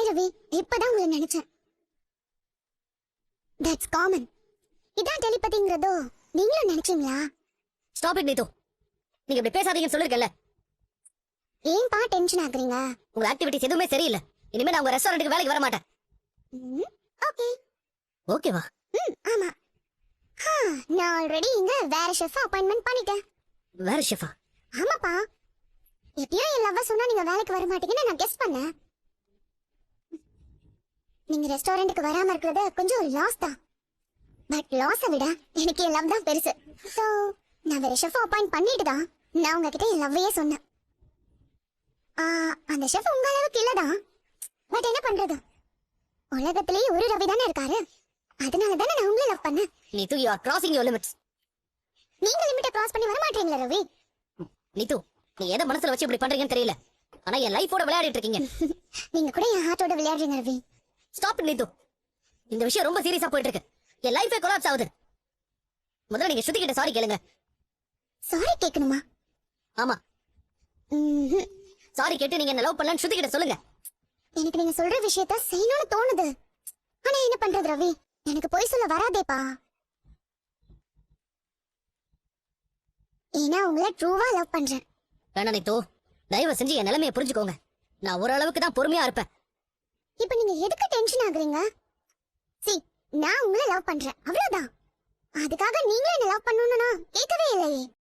Sorry Ravi, இப்பதான் உங்களை நினைச்சேன். That's common. இதான் டெலிபதிங்கிறதோ நீங்களும் நினைச்சீங்களா? Stop it Nitu. நீங்க இப்படி பேசாதீங்கன்னு சொல்லிருக்கல. ஏன்பா டென்ஷன் ஆகுறீங்க? உங்க ஆக்டிவிட்டிஸ் எதுவுமே சரியில்லை. இனிமே நான் உங்க ரெஸ்டாரண்ட்டுக்கு வேலைக்கு வர மாட்டேன். ஓகே. ஓகேவா? ஆமா. நான் ஆல்ரெடி இங்க வேற ஷெஃப் அப்பாயின்மெண்ட் பண்ணிட்டேன். வேற ஷெஃபா? ஆமாப்பா. எப்படியோ என் லவ்வ சொன்னா நீங்க வேலைக்கு வர மாட்டீங்கன்னு நான் கெஸ் பண்ணேன். நீங்க ரெஸ்டாரண்ட்டுக்கு வராம இருக்கிறது கொஞ்சம் லாஸ் தான். பட் லாஸை விட எனக்கு என் லவ் தான் பெருசு. ஸோ நான் வேற ஷெஃப் அப்பாயிண்ட் பண்ணிட்டு தான் நான் உங்ககிட்ட என் லவ்வையே சொன்னேன். அந்த ஷெஃப் உங்க அளவுக்கு இல்லதான். பட் என்ன பண்றது, உலகத்திலேயே ஒரு ரவி தானே இருக்காரு. அதனால தானே நான் உங்களை லவ் பண்ணேன். Neethu, you are crossing your limits. நீங்க லிமிட்டை கிராஸ் பண்ணி வர மாட்டீங்களா ரவி? நீது, நீ எதை மனசுல வச்சு இப்படி பண்றீங்கன்னு தெரியல. ஆனா என் லைஃபோட விளையாடிட்டு இருக்கீங்க. நீங்க கூட என் ஹார்ட்டோட விளையாடுறீங்க ரவி. Stop it Nitu. இந்த விஷயம் ரொம்ப சீரியஸா போயிட்டு இருக்கு. என் லைஃபே கொலாப்ஸ் ஆகுது. முதல்ல நீங்க ஸ்ருதி கிட்ட சாரி கேளுங்க. சாரி கேட்கணுமா? ஆமா. சாரி கேட்டு நீங்க என்ன லவ் பண்ணலன்னு ஸ்ருதி கிட்ட சொல்லுங்க. எனக்கு நீங்க சொல்ற விஷயத்த செய்யணும்னு தோணுது. ஆனா என்ன பண்றது ரவி, எனக்கு போய் சொல்ல வராதேப்பா. ஏன்னா உங்களை ட்ரூவா லவ் பண்றேன். வேணா நீது, தயவு செஞ்சு என் நிலைமையை புரிஞ்சுக்கோங்க. நான் ஓரளவுக்கு தான் பொறுமையா இருப்பேன். இப்ப நீங்க எதுக்கு டென்ஷன் ஆகுறீங்க? நான் உங்களை லவ் பண்றேன், அவ்வளவுதான். அதுக்காக நீங்களும் என்ன லவ் பண்ணணும்னு நான் கேட்கவே இல்லையே.